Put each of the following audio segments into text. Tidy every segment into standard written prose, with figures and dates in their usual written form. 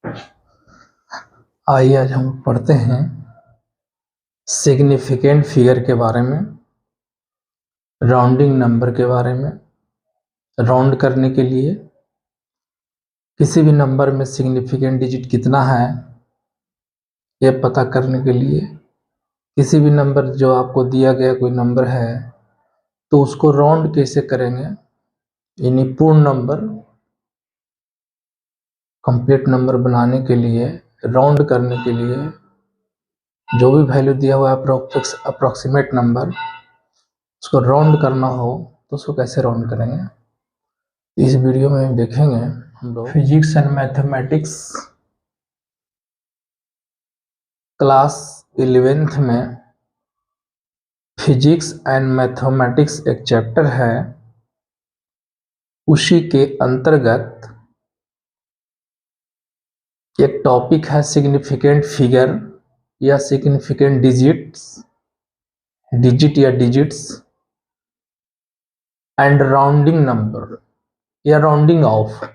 आइए आज हम पढ़ते हैं सिग्निफिकेंट फिगर के बारे में, राउंडिंग नंबर के बारे में। राउंड करने के लिए किसी भी नंबर में सिग्निफिकेंट डिजिट कितना है यह पता करने के लिए किसी भी नंबर जो आपको दिया गया कोई नंबर है तो उसको राउंड कैसे करेंगे, यानी पूर्ण नंबर कंप्लीट नंबर बनाने के लिए, राउंड करने के लिए जो भी वैल्यू दिया हुआ है अप्रोक्सीमेट नंबर, उसको राउंड करना हो तो उसको कैसे राउंड करेंगे। इस वीडियो में देखेंगे हम लोग physics and mathematics class 11th में। फिजिक्स एंड मैथमेटिक्स एक चैप्टर है, उसी के अंतर्गत एक टॉपिक है सिग्निफिकेंट फिगर या सिग्निफिकेंट डिजिट या डिजिट्स एंड राउंडिंग नंबर या राउंडिंग ऑफ।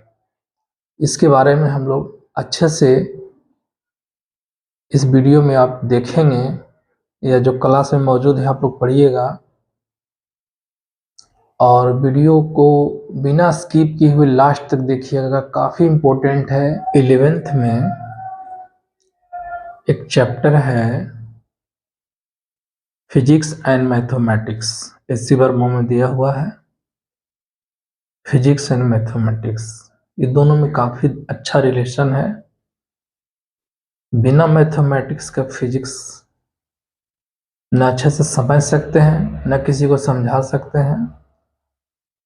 इसके बारे में हम लोग अच्छे से इस वीडियो में आप देखेंगे या जो क्लास में मौजूद है आप लोग पढ़िएगा और वीडियो को बिना स्किप किए हुए लास्ट तक देखिएगा, काफ़ी इम्पोर्टेंट है। 11th में एक चैप्टर है फिजिक्स एंड मैथमेटिक्स, इसी वर्गों में दिया हुआ है फिजिक्स एंड मैथमेटिक्स। ये दोनों में काफ़ी अच्छा रिलेशन है। बिना मैथमेटिक्स का फिजिक्स न अच्छे से समझ सकते हैं न किसी को समझा सकते हैं।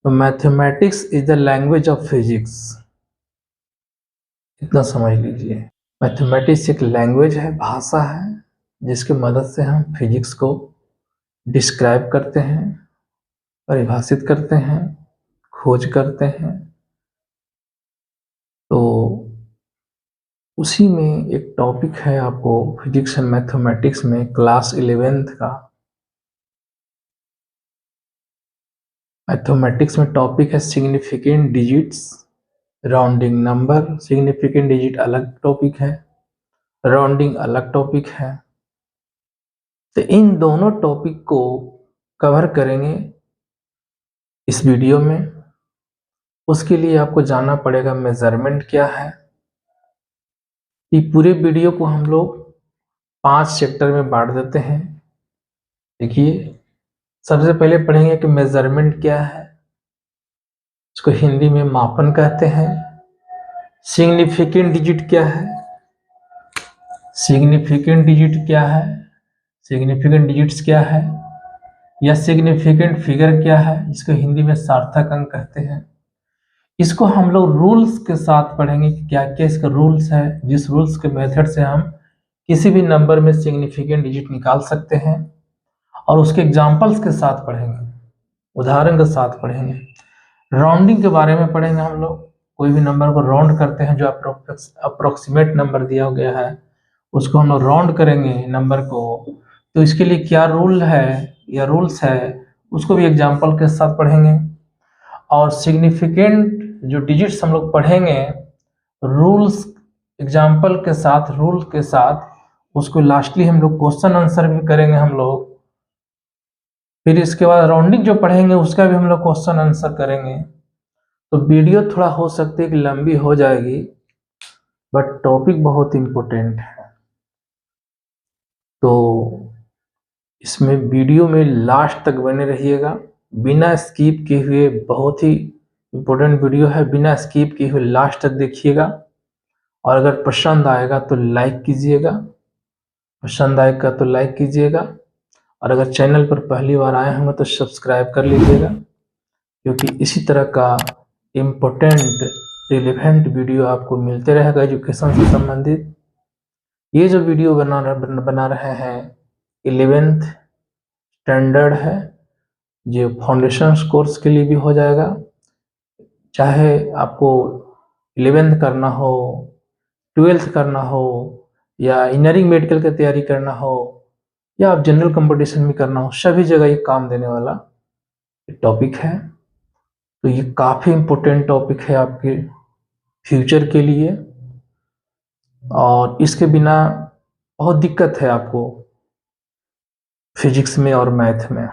तो mathematics is the language of physics, इतना समझ लीजिए। मैथमेटिक्स एक लैंग्वेज है, भाषा है, जिसकी मदद से हम फिजिक्स को डिस्क्राइब करते हैं, परिभाषित करते हैं, खोज करते हैं। तो उसी में एक टॉपिक है आपको फिजिक्स एंड मैथमेटिक्स में क्लास 11th का। मैथमेटिक्स में टॉपिक है significant digits, rounding number. Significant digit अलग टॉपिक है, राउंडिंग अलग टॉपिक है। तो इन दोनों टॉपिक को कवर करेंगे इस वीडियो में। उसके लिए आपको जानना पड़ेगा मेजरमेंट क्या है। ये पूरे वीडियो को हम लोग 5 चैप्टर में बांट देते हैं। देखिए, सबसे पहले पढ़ेंगे कि मेजरमेंट क्या है, इसको हिंदी में मापन कहते हैं। सिग्निफिकेंट डिजिट क्या है, सिग्निफिकेंट डिजिट क्या है, सिग्निफिकेंट डिजिट्स क्या है, या सिग्निफिकेंट फिगर क्या है, इसको हिंदी में सार्थक अंक कहते हैं। इसको हम लोग रूल्स के साथ पढ़ेंगे कि क्या क्या इसका रूल्स है, जिस रूल्स के मेथड से हम किसी भी नंबर में सिग्निफिकेंट डिजिट निकाल सकते हैं, और उसके एग्जाम्पल्स के साथ पढ़ेंगे, उदाहरण के साथ पढ़ेंगे। राउंडिंग के बारे में पढ़ेंगे हम लोग, कोई भी नंबर को राउंड करते हैं, जो अप्रोक्सीमेट नंबर दिया गया है उसको हम लोग राउंड करेंगे नंबर को, तो इसके लिए क्या रूल है या रूल्स है उसको भी एग्जाम्पल के साथ पढ़ेंगे। और सिग्निफिकेंट जो डिजिट्स हम लोग पढ़ेंगे रूल्स एग्जाम्पल के साथ, रूल के साथ, उसको लास्टली हम लोग क्वेश्चन आंसर भी करेंगे हम लोग। फिर इसके बाद राउंडिंग जो पढ़ेंगे उसका भी हम लोग क्वेश्चन आंसर करेंगे। तो वीडियो थोड़ा हो सकती है कि लंबी हो जाएगी, बट टॉपिक बहुत इम्पोर्टेंट है। तो इसमें वीडियो में लास्ट तक बने रहिएगा, बिना स्किप किए हुए। बहुत ही इम्पोर्टेंट वीडियो है, बिना स्किप किए हुए लास्ट तक देखिएगा। और अगर पसंद आएगा तो लाइक कीजिएगा, पसंद आएगा तो लाइक कीजिएगा। और अगर चैनल पर पहली बार आए होंगे तो सब्सक्राइब कर लीजिएगा, क्योंकि इसी तरह का इम्पोर्टेंट रिलेवेंट वीडियो आपको मिलते रहेगा एजुकेशन से संबंधित। ये जो वीडियो बना रहे हैं 11th स्टैंडर्ड है, जो फाउंडेशन कोर्स के लिए भी हो जाएगा। चाहे आपको 11th करना हो, 12th करना हो, या इंजीनियरिंग मेडिकल की तैयारी करना हो, या आप जनरल कंपटीशन में करना हो, सभी जगह ये काम देने वाला टॉपिक है। तो ये काफ़ी इम्पोर्टेंट टॉपिक है आपके फ्यूचर के लिए। और इसके बिना बहुत दिक्कत है आपको फिजिक्स में और मैथ में।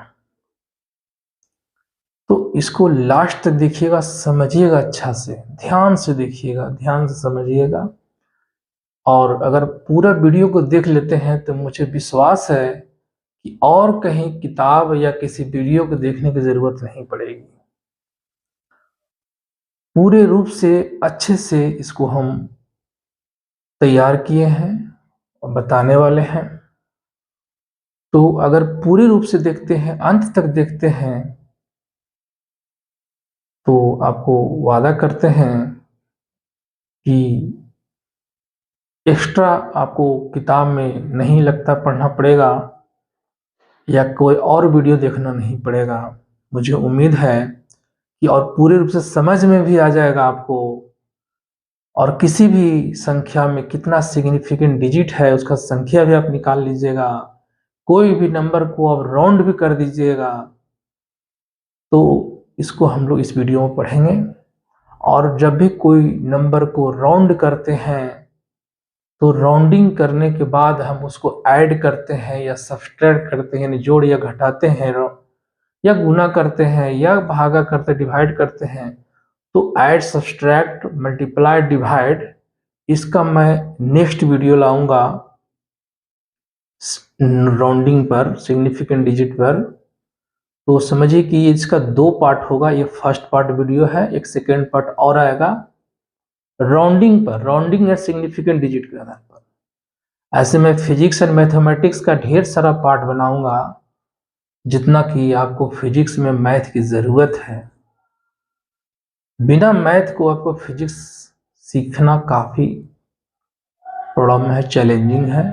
तो इसको लास्ट तक देखिएगा, समझिएगा, अच्छा से ध्यान से देखिएगा, ध्यान से समझिएगा। और अगर पूरा वीडियो को देख लेते हैं तो मुझे विश्वास है कि और कहीं किताब या किसी वीडियो को देखने की जरूरत नहीं पड़ेगी। पूरे रूप से अच्छे से इसको हम तैयार किए हैं और बताने वाले हैं। तो अगर पूरे रूप से देखते हैं, अंत तक देखते हैं, तो आपको वादा करते हैं कि एक्स्ट्रा आपको किताब में नहीं लगता पढ़ना पड़ेगा या कोई और वीडियो देखना नहीं पड़ेगा। मुझे उम्मीद है कि और पूरे रूप से समझ में भी आ जाएगा आपको। और किसी भी संख्या में कितना सिग्निफिकेंट डिजिट है उसका संख्या भी आप निकाल लीजिएगा। कोई भी नंबर को आप राउंड भी कर दीजिएगा। तो इसको हम लोग इस वीडियो में पढ़ेंगे। और जब भी कोई नंबर को राउंड करते हैं तो राउंडिंग करने के बाद हम उसको ऐड करते हैं या सब्सट्रैक्ट करते हैं, यानी जोड़ या घटाते हैं, या गुना करते हैं या भागा करते, डिवाइड करते हैं। तो ऐड, सब्सट्रैक्ट, मल्टीप्लाई, डिवाइड, इसका मैं नेक्स्ट वीडियो लाऊंगा राउंडिंग पर, सिग्निफिकेंट डिजिट पर। तो समझिए कि इसका 2 पार्ट होगा। ये फर्स्ट पार्ट वीडियो है, एक सेकेंड पार्ट और आएगा राउंडिंग पर, राउंडिंग या सिग्निफिकेंट डिजिट के आधार पर। ऐसे में फिजिक्स एंड मैथमेटिक्स का ढेर सारा पार्ट बनाऊंगा, जितना कि आपको फिजिक्स में मैथ की जरूरत है। बिना मैथ को आपको फिजिक्स सीखना काफी प्रॉब्लम है, चैलेंजिंग है।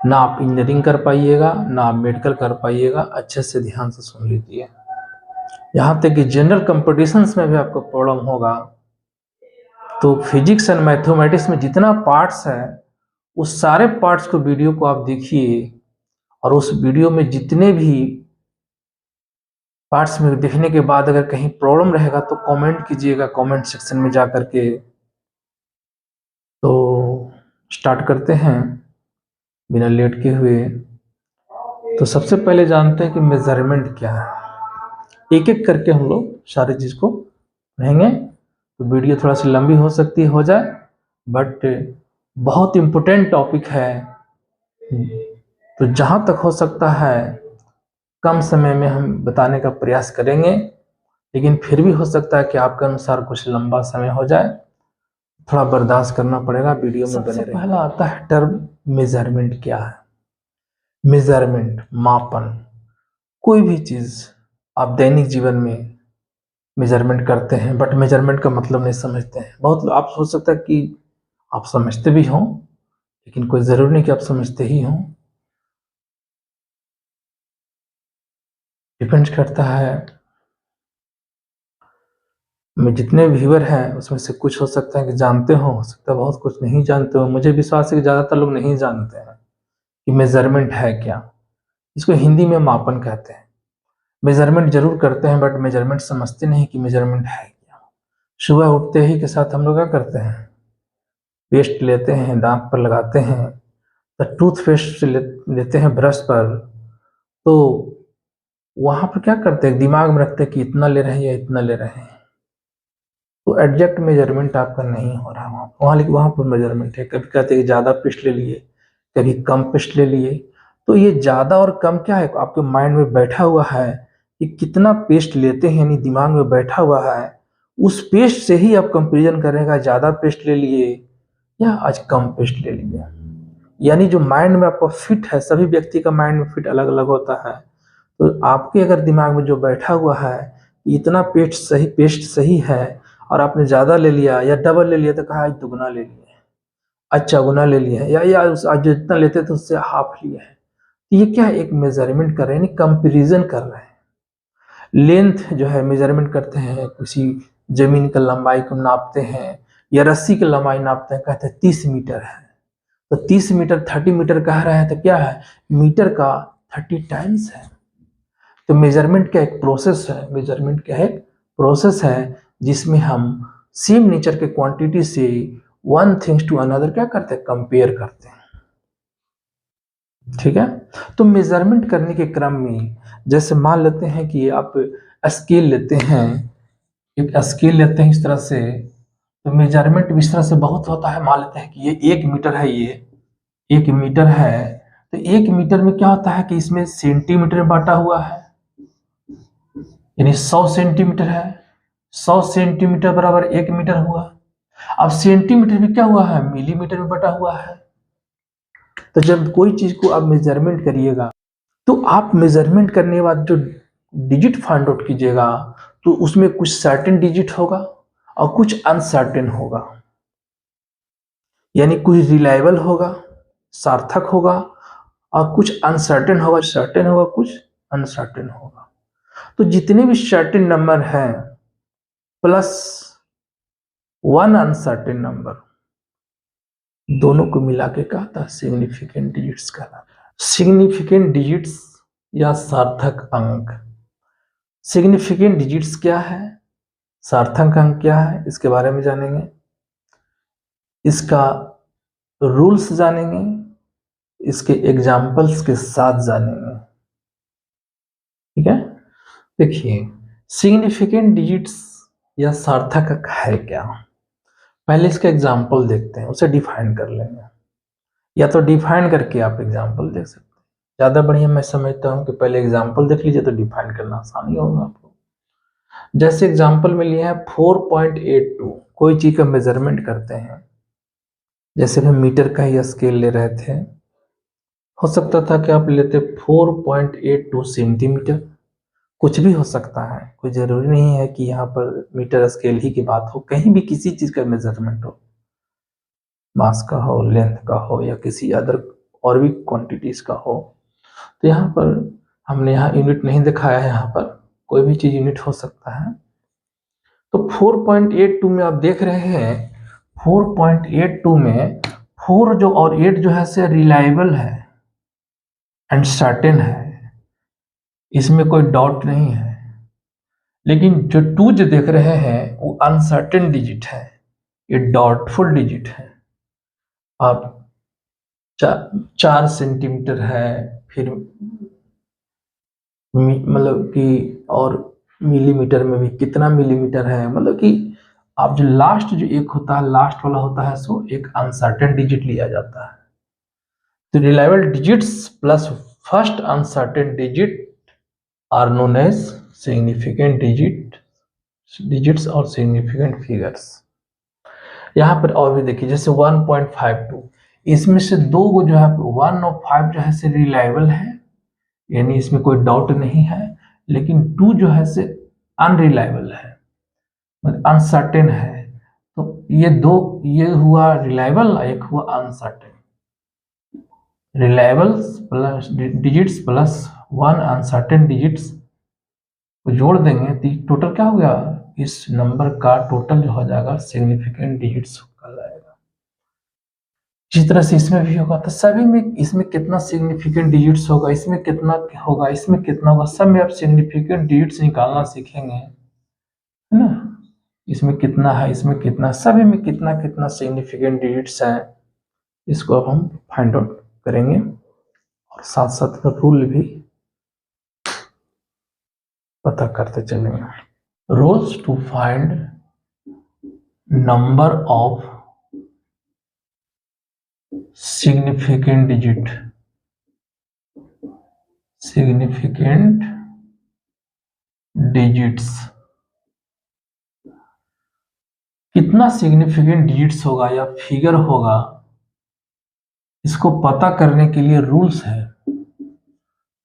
ना आप इंजीनियरिंग कर पाइएगा, ना आप मेडिकल कर पाइएगा। अच्छे से ध्यान से सुन लीजिए। यहाँ तक कि जनरल कंपटीशंस में भी आपको प्रॉब्लम होगा। तो फिजिक्स एंड मैथमेटिक्स में जितना पार्ट्स है, उस सारे पार्ट्स को, वीडियो को आप देखिए। और उस वीडियो में जितने भी पार्ट्स में देखने के बाद अगर कहीं प्रॉब्लम रहेगा तो कमेंट कीजिएगा कमेंट सेक्शन में जा करके। तो स्टार्ट करते हैं बिना लेट के हुए। तो सबसे पहले जानते हैं कि मेजरमेंट क्या है। एक एक करके हम लोग सारी चीज को पढ़ेंगे। तो वीडियो थोड़ा सी लंबी हो सकती है, हो जाए, बट बहुत इम्पोर्टेंट टॉपिक है। तो जहां तक हो सकता है कम समय में हम बताने का प्रयास करेंगे, लेकिन फिर भी हो सकता है कि आपके अनुसार कुछ लंबा समय हो जाए। थोड़ा बर्दाश्त करना पड़ेगा, वीडियो में बने रहिए। पहला आता है टर्म मेजरमेंट। क्या है मेजरमेंट? मापन। कोई भी चीज आप दैनिक जीवन में मेजरमेंट करते हैं, बट मेजरमेंट का मतलब नहीं समझते हैं। बहुत आप सोच सकते हैं कि आप समझते भी हों, लेकिन कोई जरूरी नहीं कि आप समझते ही हों। डिपेंड करता है। में जितने व्यूअर हैं उसमें से कुछ हो सकता है कि जानते हो सकता है बहुत कुछ नहीं जानते हो। मुझे विश्वास है कि ज़्यादातर लोग नहीं जानते हैं कि मेजरमेंट है क्या। इसको हिंदी में मापन कहते हैं। मेजरमेंट जरूर करते हैं, बट मेजरमेंट समझते नहीं कि मेजरमेंट है क्या। सुबह उठते ही के साथ हम लोग क्या करते हैं? पेस्ट लेते हैं, दांत पर लगाते हैं। तो टूथपेस्ट से लेते हैं ब्रश पर। तो वहां पर क्या करते हैं? दिमाग में रखते हैं कि इतना ले रहे हैं या इतना ले रहे हैं। तो एग्जैक्ट मेजरमेंट आपका नहीं हो रहा वहाँ, लेकिन वहाँ पर मेजरमेंट है। कभी कहते हैं कि ज़्यादा पेस्ट ले लिए, कभी कम पेस्ट ले लिए। तो ये ज़्यादा और कम क्या है? आपके माइंड में बैठा हुआ है कि कितना पेस्ट लेते हैं, यानी दिमाग में बैठा हुआ है। उस पेस्ट से ही आप कंपेरिजन करेगा, ज़्यादा पेस्ट ले लिए या आज कम पेस्ट ले लिए। यानी जो माइंड में आपका फिट है, सभी व्यक्ति का माइंड में फिट अलग अलग होता है। तो आपके अगर दिमाग में जो बैठा हुआ है इतना पेस्ट सही है, और आपने ज्यादा ले लिया या डबल ले लिया तो कहा आज दुगना ले लिया, अच्छा गुना ले लिया है, या आज जितना लेते थे उससे हाफ लिया है। तो ये क्या है? एक मेजरमेंट कर रहे हैं, कंपेरिजन कर रहे हैं। लेंथ जो है मेजरमेंट करते हैं, किसी जमीन का लंबाई को नापते हैं या रस्सी की लंबाई नापते हैं, कहते हैं 30 मीटर है। तो 30 मीटर 30 मीटर कह रहे हैं, तो क्या है? मीटर का 30 टाइम्स है। तो मेजरमेंट का एक प्रोसेस है, मेजरमेंट का एक प्रोसेस है जिसमें हम सेम नेचर के क्वांटिटी से वन थिंग्स टू अनदर क्या करते हैं, कंपेयर करते हैं। ठीक है, तो मेजरमेंट करने के क्रम में जैसे मान लेते हैं कि आप स्केल लेते हैं, एक स्केल लेते हैं इस तरह से, तो मेजरमेंट इस तरह से बहुत होता है। मान लेते हैं कि ये 1 मीटर है, ये 1 मीटर है, तो 1 मीटर में क्या होता है कि इसमें सेंटीमीटर में बांटा हुआ है, यानी 100 सेंटीमीटर है, 100 सेंटीमीटर बराबर 1 मीटर हुआ। अब सेंटीमीटर में क्या हुआ है, मिलीमीटर में बटा हुआ है। तो जब कोई चीज को आप मेजरमेंट करिएगा, तो आप मेजरमेंट करने के बाद जो डिजिट फाइंड आउट कीजिएगा, तो उसमें कुछ सर्टेन डिजिट होगा और कुछ अनसर्टेन होगा, यानी कुछ रिलायबल होगा, सार्थक होगा, और कुछ अनसर्टेन होगा, सर्टेन होगा, कुछ अनसर्टेन होगा। तो जितने भी सर्टेन नंबर हैं प्लस वन अनसर्टेन नंबर, दोनों को मिला के कहता है सिग्निफिकेंट डिजिट्स कहलाता है। सिग्निफिकेंट डिजिट्स या सार्थक अंक। सिग्निफिकेंट डिजिट्स क्या है, सार्थक अंक क्या है, इसके बारे में जानेंगे, इसका रूल्स जानेंगे, इसके एग्जाम्पल्स के साथ जानेंगे। ठीक है, देखिए सिग्निफिकेंट डिजिट्स या सार्थक अंक है क्या। पहले इसका एग्जाम्पल देखते हैं, उसे डिफाइन कर लेंगे, या तो डिफाइन करके आप एग्जाम्पल देख सकते हैं। ज्यादा बढ़िया मैं समझता हूं कि पहले एग्जाम्पल देख लीजिए, तो डिफाइन करना आसानी होगा आपको। जैसे एग्जाम्पल में लिया है 4.82, कोई चीज का मेजरमेंट करते हैं, जैसे हम मीटर का ही स्केल ले रहे थे, हो सकता था कि आप लेते 4.82 सेंटीमीटर, कुछ भी हो सकता है, कोई जरूरी नहीं है कि यहाँ पर मीटर स्केल ही की बात हो, कहीं भी किसी चीज का मेजरमेंट हो, मास का हो, लेंथ का हो, या किसी अदर और भी क्वांटिटीज का हो। तो यहाँ पर हमने यहाँ यूनिट नहीं दिखाया है, यहाँ पर कोई भी चीज यूनिट हो सकता है। तो 4.82 में आप देख रहे हैं, 4.82 में 4 जो और 8 जो है से रिलायबल है एंड सर्टेन है, इसमें कोई डाउट नहीं है। लेकिन जो 2 जो देख रहे हैं वो अनसर्टेन डिजिट है, ये डाउटफुल डिजिट है। अब 4 सेंटीमीटर है, फिर मतलब कि और मिलीमीटर में भी कितना मिलीमीटर है, मतलब कि आप जो लास्ट जो एक होता है, लास्ट वाला होता है, सो एक अनसर्टेन डिजिट लिया जाता है। तो reliable digits plus first uncertain digit are known as significant digits और सिग्निफिकेंट फिगर्स। यहाँ पर और भी देखिए, जैसे 1.52, इसमें से दो को जो है 1 और 5 जो है से रिलायबल है, यानी इसमें कोई डाउट नहीं है, लेकिन 2 जो है से अनरिलायबल है, मतलब अनसर्टेन है। तो ये दो, ये हुआ रिलायबल, एक हुआ uncertain. Reliable plus digits plus 1 uncertain digits को जोड़ देंगे तो टोटल क्या हो गया, इस नंबर का टोटल जो हो जाएगा सिग्निफिकेंट डिजिट्स कहलाएगा। जिस तरह से इसमें भी होगा, तो सभी में इसमें कितना सिग्निफिकेंट डिजिट्स होगा, इसमें कितना होगा, इसमें कितना होगा, सब में आप सिग्निफिकेंट डिजिट्स निकालना सीखेंगे, है ना। इसमें कितना है, इसमें कितना, सभी में कितना कितना सिग्निफिकेंट डिजिट्स है, इसको अब हम फाइंड आउट करेंगे, और साथ साथ का रूल भी पता करते चलेंगे। Rules to find number of significant digit, significant digits, कितना सिग्निफिकेंट डिजिट्स होगा या फिगर होगा, इसको पता करने के लिए रूल्स है,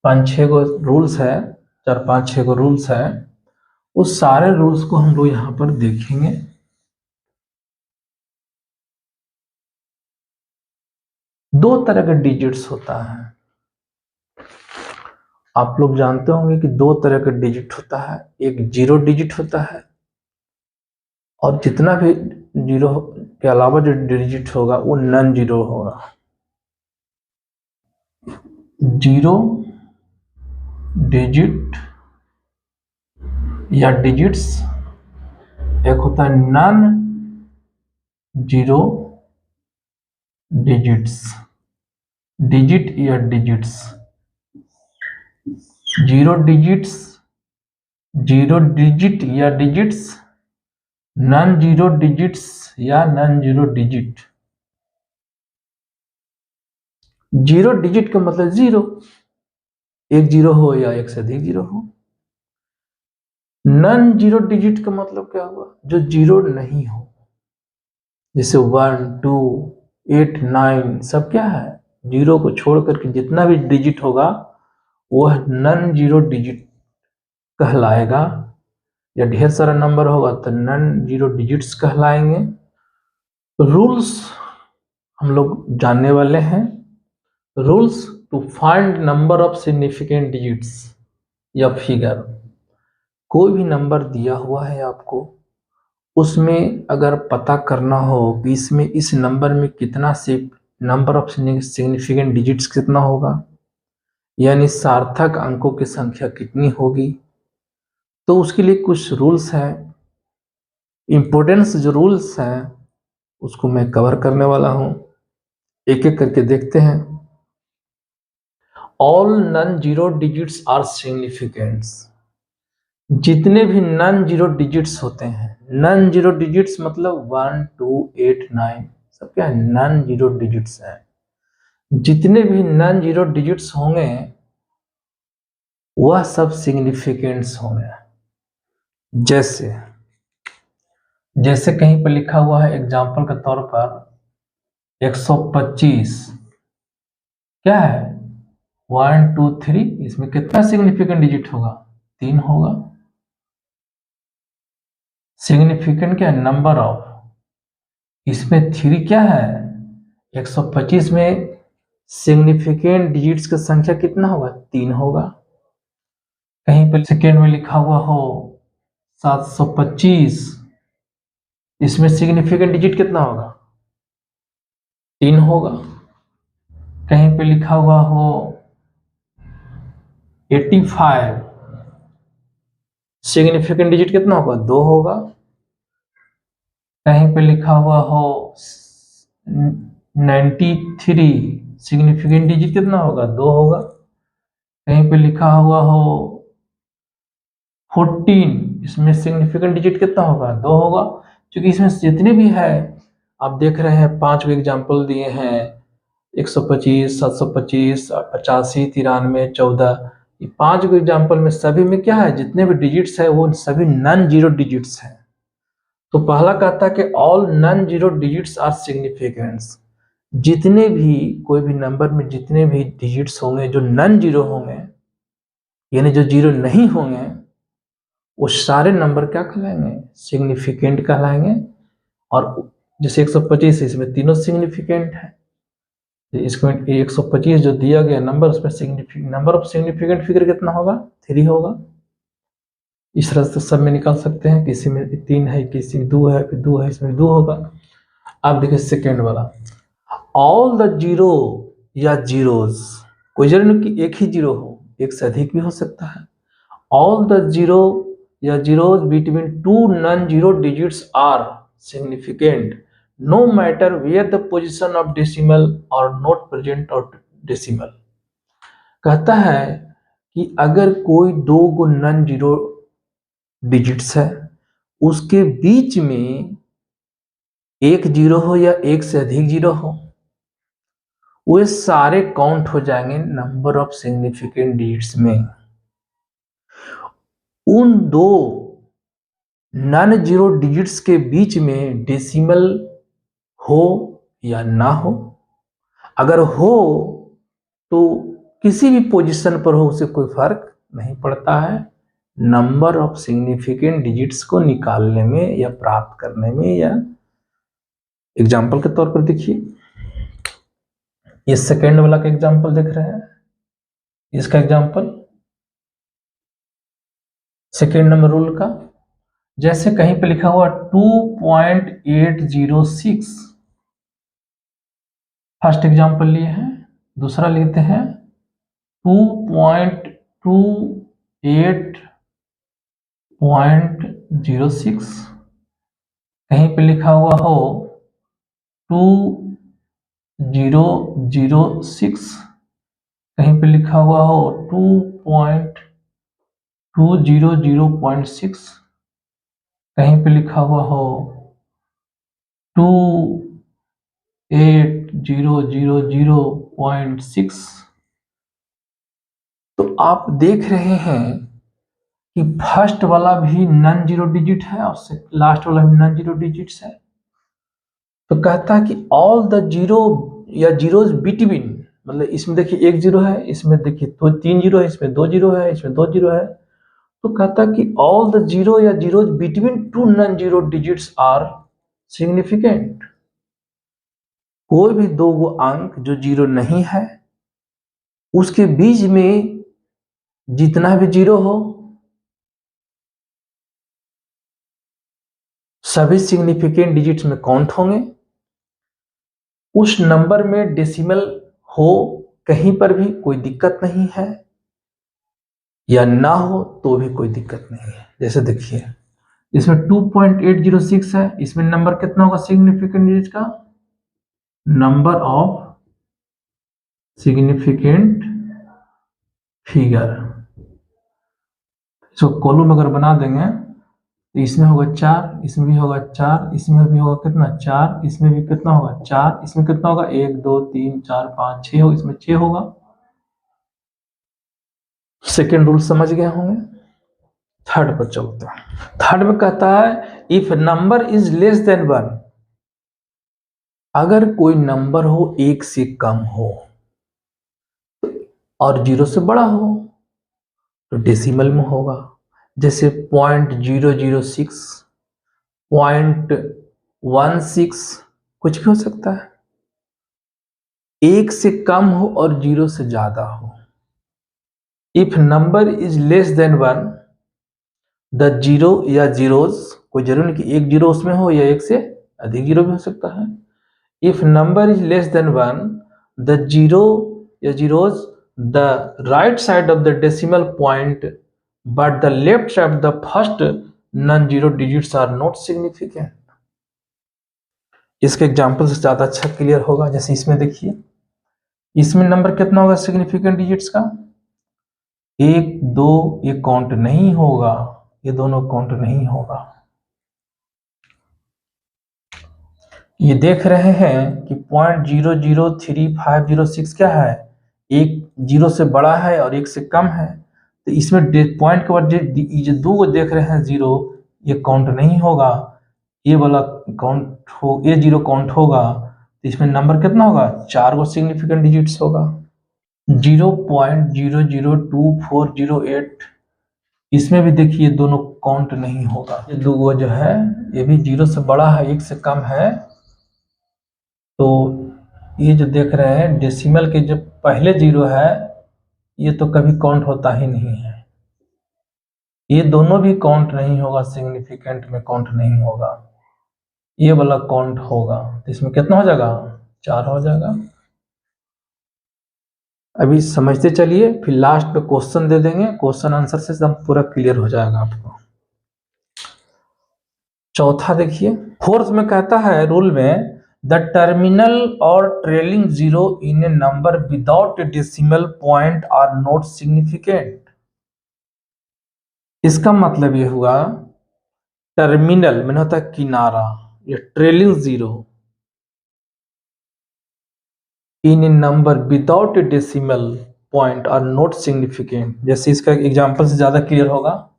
5-6 गो रूल्स है, 4-5-6 गो रूल्स है। उस सारे रूल्स को हम लोग यहाँ पर देखेंगे। दो तरह का डिजिट्स होता है, आप लोग जानते होंगे कि दो तरह का डिजिट होता है, एक जीरो डिजिट होता है, और जितना भी जीरो के अलावा जो डिजिट होगा वो नॉन जीरो होगा। जीरो डिजिट या डिजिट्स, एक होता है नॉन जीरो डिजिट्स, डिजिट या digits, zero digits, zero digit या डिजिट्स, नॉन जीरो डिजिट्स या non zero digit. Zero digit का मतलब जीरो, एक जीरो हो या एक से अधिक जीरो हो। नॉन जीरो डिजिट का मतलब क्या हुआ, जो जीरो नहीं हो, जैसे 1 2 8 9 सब क्या है, जीरो को छोड़ करके जितना भी डिजिट होगा वह नॉन जीरो डिजिट कहलाएगा, या ढेर सारा नंबर होगा तो नॉन जीरो डिजिट्स कहलाएंगे। रूल्स हम लोग जानने वाले हैं। Rules to find number of significant digits या फिगर। कोई भी नंबर दिया हुआ है आपको, उसमें अगर पता करना हो कि इसमें इस नंबर में कितना से नंबर ऑफ सिग्निफिकेंट डिजिट्स कितना होगा, यानी सार्थक अंकों की संख्या कितनी होगी, तो उसके लिए कुछ रूल्स हैं। इंपॉर्टेंस जो रूल्स हैं उसको मैं कवर करने वाला हूं, एक एक करके देखते हैं। All non zero digits are significants. जितने भी नॉन जीरो डिजिट्स होते हैं, नॉन जीरो डिजिट्स मतलब 1 2 8 9 सब क्या है, नॉन जीरो डिजिट्स है। जितने भी नॉन जीरो डिजिट्स होंगे वह सब सिग्निफिकेंट्स होंगे। जैसे जैसे कहीं पर लिखा हुआ है एग्जाम्पल के तौर पर 125 क्या है, 1 2 3, इसमें कितना सिग्निफिकेंट डिजिट होगा, 3 होगा। सिग्निफिकेंट क्या है, नंबर ऑफ, इसमें 3 क्या है, 125 में सिग्निफिकेंट डिजिट्स की संख्या कितना होगा, 3 होगा। कहीं पर सेकेंड में लिखा हुआ हो 725, इसमें सिग्निफिकेंट डिजिट कितना होगा, 3 होगा। कहीं पे लिखा हुआ हो 85, सिग्निफिकेंट डिजिट कितना होगा, 2 होगा। कहीं पे लिखा हुआ हो 93, सिग्निफिकेंट डिजिट कितना होगा, 2 होगा। कहीं पे लिखा हुआ हो 14, इसमें सिग्निफिकेंट डिजिट कितना होगा, 2 होगा। क्योंकि इसमें जितने भी है आप देख रहे हैं, 5 एग्जाम्पल दिए हैं, 125 725 85 93 14, ये 5 एग्जाम्पल में सभी में क्या है, जितने भी डिजिट्स है वो सभी नॉन जीरो डिजिट्स हैं। तो पहला कहता है कि all non zero digits are significants. जितने भी कोई भी नंबर में जितने भी डिजिट्स होंगे जो नॉन जीरो होंगे, यानी जो जीरो नहीं होंगे, वो सारे नंबर क्या कहलाएंगे, सिग्निफिकेंट कहलाएंगे। और जैसे 125 इसमें तीनों सिग्निफिकेंट है, इसमें 125 जो दिया गया नंबर, उसमें नंबर ऑफ सिग्निफिकेंट फिगर कितना होगा, 3 होगा। इस तरह से सब में निकाल सकते हैं, किसी में 3 है, किसी में 2 है, फिर 2 है, इसमें 2 होगा। अब देखिए सेकेंड वाला, ऑल द जीरो या जीरोज, कोई जरूरी नहीं कि एक ही जीरो हो, एक से अधिक भी हो सकता है। ऑल द जीरो या zeros between two non zero digits are significant no matter where the position of decimal और नॉट प्रेजेंट ऑफ डेसिमल। कहता है कि अगर कोई दो गो नॉन जीरो डिजिट्स है, उसके बीच में एक जीरो हो या एक से अधिक जीरो हो, वे सारे काउंट हो जाएंगे नंबर ऑफ सिग्निफिकेंट डिजिट्स में। उन दो नॉन जीरो डिजिट्स के बीच में डेसिमल हो या ना हो, अगर हो तो किसी भी पोजीशन पर हो उसे कोई फर्क नहीं पड़ता है नंबर ऑफ सिग्निफिकेंट डिजिट्स को निकालने में या प्राप्त करने में। या एग्जाम्पल के तौर पर देखिए, ये सेकेंड वाला का एग्जाम्पल देख रहे हैं, इसका एग्जाम्पल सेकेंड नंबर रूल का, जैसे कहीं पे लिखा हुआ 2.806, फर्स्ट एग्जाम्पल लिए हैं। दूसरा लेते हैं 2.28.06, कहीं पे लिखा हुआ हो 0.006, कहीं पे लिखा हुआ हो 2.200.6, कहीं पे लिखा हुआ हो 2.8000.6। तो आप देख रहे हैं कि फर्स्ट वाला भी नॉन जीरो डिजिट है और लास्ट वाला भी नॉन जीरो डिजिट्स है। तो कहता है कि ऑल द जीरो या जीरोज बिटवीन, मतलब इसमें देखिए एक जीरो है, इसमें देखिए तो 3 जीरो है, इसमें 2 जीरो है, इसमें 2 जीरो है। तो कहता है कि ऑल द जीरो या zeros between two non zero digits are significant. कोई भी दो वो अंक जो जीरो नहीं है उसके बीच में जितना भी जीरो हो सभी सिग्निफिकेंट डिजिट्स में काउंट होंगे। उस नंबर में डेसिमल हो कहीं पर भी कोई दिक्कत नहीं है, या ना हो तो भी कोई दिक्कत नहीं है। जैसे देखिए इसमें 2.806 है, इसमें नंबर कितना होगा सिग्निफिकेंट डिजिट का, नंबर ऑफ सिग्निफिकेंट फिगर। इसको कॉलम अगर बना देंगे तो इसमें होगा 4, इसमें भी होगा 4, इसमें भी होगा कितना 4, इसमें भी कितना होगा 4, इसमें कितना होगा 1 2 3 4 5 6 होगा, इसमें 6 होगा। सेकेंड रूल समझ गए होंगे। थर्ड पर चलते हैं। थर्ड में कहता है if number is less than 1, अगर कोई नंबर हो 1 से कम हो और 0 से बड़ा हो तो डेसिमल में होगा। जैसे 0.006, 0.16, कुछ भी हो सकता है। 1 से कम हो और 0 से ज्यादा हो। If number is less than 1, the zero या जीरोज, कोई जरूर नहीं कि एक जीरो उसमें हो या एक से अधिक जीरो भी हो सकता है। If number is less than 1, the zero या zeros the right side of the decimal point but the left side of the first non zero digits are not significant. इसके एग्जाम्पल से ज्यादा अच्छा क्लियर होगा। जैसे इसमें देखिए, इसमें नंबर कितना होगा सिग्निफिकेंट डिजिट्स का 1 2, ये काउंट नहीं होगा, ये दोनों काउंट नहीं होगा। ये देख रहे हैं कि 0.003506 क्या है, एक जीरो से बड़ा है और एक से कम है। तो इसमें पॉइंट के बाद ये दो को देख रहे हैं जीरो, ये काउंट नहीं होगा, ये वाला काउंट हो, ये जीरो काउंट होगा। तो इसमें नंबर कितना होगा 4 को सिग्निफिकेंट डिजिट्स होगा। 0.002408, इसमें भी देखिए दोनों काउंट नहीं होगा। ये दो जो है ये भी 0 से बड़ा है, 1 से कम है। तो ये जो देख रहे हैं डेसिमल के जो पहले 0 है ये तो कभी काउंट होता ही नहीं है, ये दोनों भी काउंट नहीं होगा, सिग्निफिकेंट में काउंट नहीं होगा, ये वाला काउंट होगा। तो इसमें कितना हो जाएगा 4 हो जाएगा। अभी समझते चलिए, फिर लास्ट में क्वेश्चन दे देंगे, क्वेश्चन आंसर से एकदम पूरा क्लियर हो जाएगा आपको। चौथा देखिए, फोर्थ में कहता है रूल में द टर्मिनल और trailing zero in a number without a decimal point are not significant. इसका मतलब ये हुआ टर्मिनल में होता है किनारा, ये trailing zero in a number without a decimal point are not significant. जैसे इसका एग्जांपल से ज्यादा क्लियर होगा।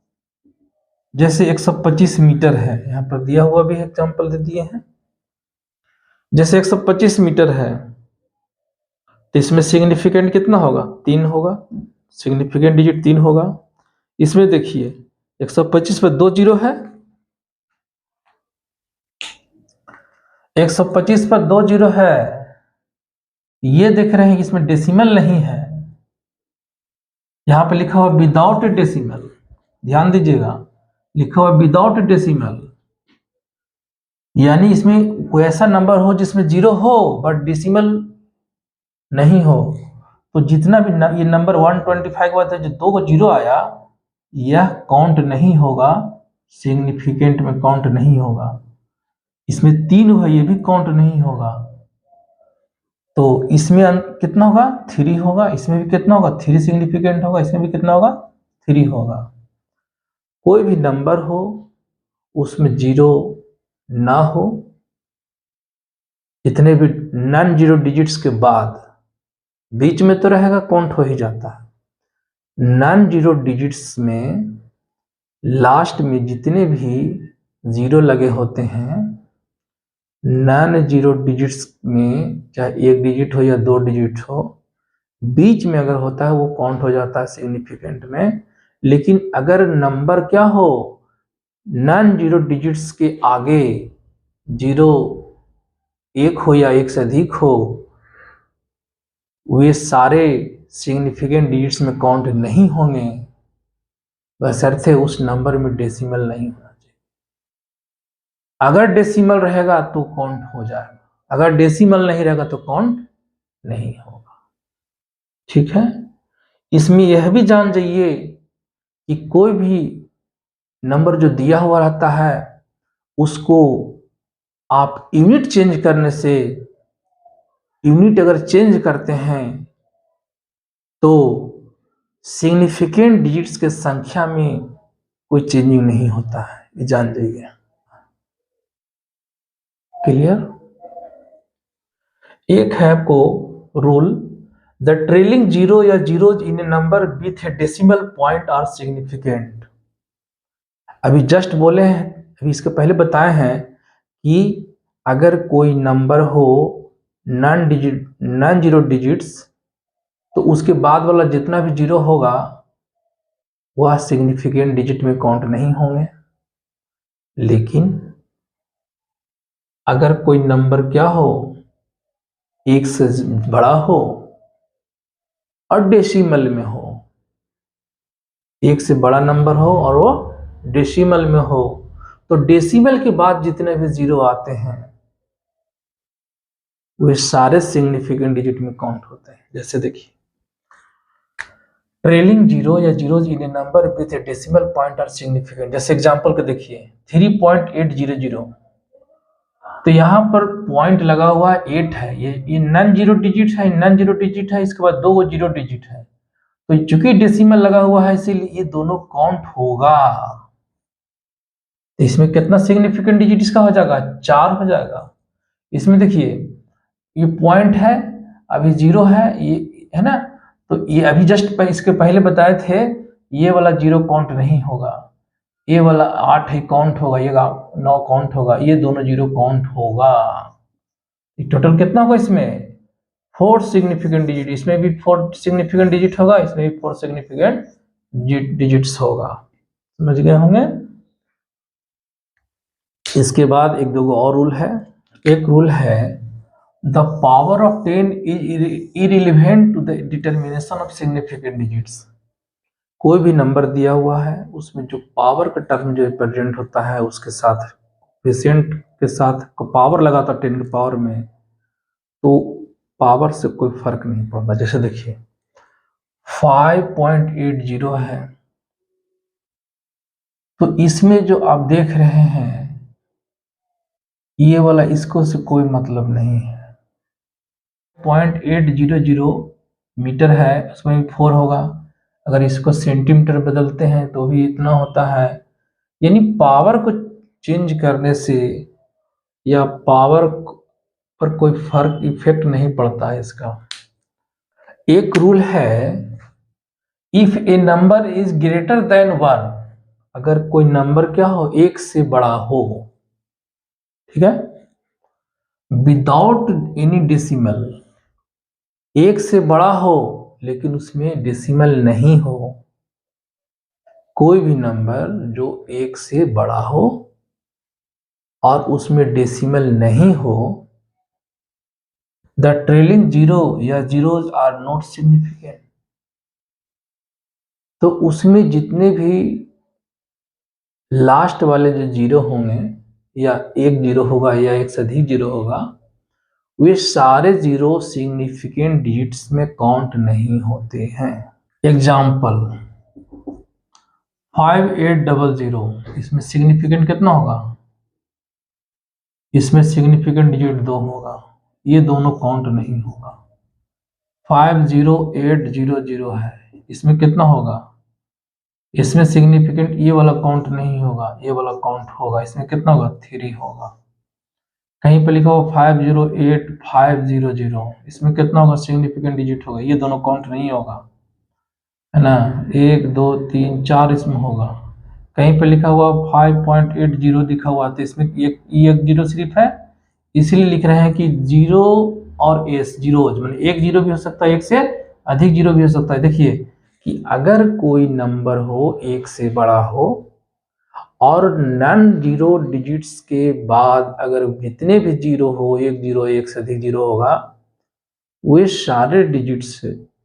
जैसे 125 मीटर है, यहाँ पर दिया हुआ भी एग्जांपल दे दिए हैं। जैसे 125 मीटर है तो इसमें सिग्निफिकेंट कितना होगा 3 होगा, सिग्निफिकेंट डिजिट 3 होगा। इसमें देखिए 125 पर 2 जीरो है, 125 पर 2 जीरो है। ये देख रहे हैं कि इसमें डेसिमल नहीं है, यहां पे लिखा हुआ विदाउट डेसिमल, ध्यान दीजिएगा लिखा हुआ विदाउट डेसिमल, यानी इसमें कोई ऐसा नंबर हो जिसमें 0 हो बट डेसिमल नहीं हो। तो जितना भी ये नंबर 125 के बाद जो 2 को 0 आया यह काउंट नहीं होगा, सिग्निफिकेंट में काउंट नहीं होगा। इसमें 3 है, ये भी काउंट नहीं होगा। तो इसमें कितना होगा 3 होगा, इसमें भी कितना होगा 3 सिग्निफिकेंट होगा, इसमें भी कितना होगा 3 होगा। कोई भी नंबर हो उसमें 0 ना हो, जितने भी नॉन जीरो डिजिट्स के बाद बीच में तो रहेगा, काउंट हो ही जाता है। नॉन जीरो डिजिट्स में लास्ट में जितने भी 0 लगे होते हैं, नॉन जीरो डिजिट्स में चाहे 1 डिजिट हो या 2 डिजिट हो, बीच में अगर होता है वो काउंट हो जाता है सिग्निफिकेंट में। लेकिन अगर नंबर क्या हो, नॉन जीरो डिजिट्स के आगे 0 1 हो या 1 से अधिक हो, वे सारे सिग्निफिकेंट डिजिट्स में काउंट नहीं होंगे, बशर्ते उस नंबर में डेसिमल नहीं होना चाहिए। अगर डेसिमल रहेगा तो काउंट हो जाएगा, अगर डेसिमल नहीं रहेगा तो काउंट नहीं होगा। ठीक है। इसमें यह भी जान जाइए कि कोई भी नंबर जो दिया हुआ रहता है उसको आप यूनिट चेंज करने से, यूनिट अगर चेंज करते हैं तो सिग्निफिकेंट डिजिट्स के संख्या में कोई चेंजिंग नहीं होता है, ये जान जाइए। क्लियर। एक है आपको रूल, द ट्रेलिंग जीरो या zeros in a number with a decimal point are significant. अभी जस्ट बोले हैं, अभी इसके पहले बताए हैं कि अगर कोई नंबर हो नॉन जीरो डिजिट्स, तो उसके बाद वाला जितना भी 0 होगा वह सिग्निफिकेंट डिजिट में काउंट नहीं होंगे। लेकिन अगर कोई नंबर क्या हो 1 से बड़ा हो और डेसिमल में हो, 1 से बड़ा नंबर हो और वो डेसिमल में हो, तो डेसिमल के बाद जितने भी 0 आते हैं वे सारे सिग्निफिकेंट डिजिट में काउंट होते हैं। जैसे देखिए, ट्रेलिंग जीरो या zeros in a number with a decimal point are significant. जैसे एग्जांपल को देखिए 3.800, तो यहाँ पर पॉइंट लगा हुआ 8 है, ये नॉन जीरो डिजिट है, नॉन जीरो डिजिट है, इसके बाद 2 जीरो डिजिट है, तो चूंकि डेसिमल लगा हुआ है इसीलिए ये दोनों काउंट होगा। तो इसमें कितना सिग्निफिकेंट डिजिट इसका हो जाएगा 4 हो जाएगा। इसमें देखिए ये पॉइंट है, अभी 0 है, ये है ना, तो ये अभी जस्ट इसके पहले बताए थे ये वाला 0 काउंट नहीं होगा, ये वाला 8 ही काउंट होगा, ये 9 काउंट होगा, ये दोनों 0 काउंट होगा। टोटल कितना होगा इसमें 4 सिग्निफिकेंट डिजिट, इसमें भी 4 सिग्निफिकेंट डिजिट होगा, इसमें भी 4 सिग्निफिकेंट डिजिट्स होगा। समझ गए होंगे। इसके बाद एक दो और रूल है। एक रूल है, the power of 10 is irrelevant to the determination of significant digits. कोई भी नंबर दिया हुआ है उसमें जो पावर का टर्म जो रिप्रेजेंट होता है उसके साथ पेशेंट के साथ पावर लगाता 10 के पावर में, तो पावर से कोई फर्क नहीं पड़ता। जैसे देखिए 5.80 है, तो इसमें जो आप देख रहे हैं ये वाला इसको से कोई मतलब नहीं है। 0.800 मीटर है, उसमें भी 4 होगा, अगर इसको सेंटीमीटर बदलते हैं तो भी इतना होता है। यानी पावर को चेंज करने से या पावर पर कोई फर्क इफेक्ट नहीं पड़ता है इसका। एक रूल है, if A number is greater than 1, अगर कोई नंबर क्या हो 1 से बड़ा हो, ठीक है, विदाउट एनी डेसिमल, 1 से बड़ा हो लेकिन उसमें डेसिमल नहीं हो, कोई भी नंबर जो 1 से बड़ा हो और उसमें डेसिमल नहीं हो, द ट्रेलिंग जीरो या जीरोज आर नॉट सिग्निफिकेंट। तो उसमें जितने भी लास्ट वाले जो 0 होंगे, या 1 0 होगा या 1 से अधिक 0 होगा, वे सारे 0 सिग्निफिकेंट डिजिट्स में काउंट नहीं होते हैं। एग्जाम्पल 5800, इसमें सिग्निफिकेंट कितना होगा, इसमें सिग्निफिकेंट डिजिट 2 होगा, ये दोनों काउंट नहीं होगा। 50800 है, इसमें कितना होगा? इसमें सिग्निफिकेंट ये वाला काउंट नहीं होगा, ये वाला काउंट होगा। इसमें कितना होगा? 3 होगा। कहीं पे लिखा हो 508500, इसमें कितना होगा? सिग्निफिकेंट डिजिट होगा, ये दोनों काउंट नहीं होगा, है ना। 1 2 3 4 इसमें होगा। कहीं पे लिखा हुआ 5.80 लिखा हुआ, तो इसमें एक जीरो सिर्फ है, इसीलिए लिख रहे हैं कि जीरो और एस, जीरो मतलब एक जीरो भी हो सकता है, एक से अधिक जीरो भी हो सकता है। देखिए कि अगर कोई नंबर हो एक से बड़ा हो और नॉन जीरो डिजिट्स के बाद अगर जितने भी जीरो हो, एक जीरो एक से अधिक जीरो होगा, वे सारे डिजिट्स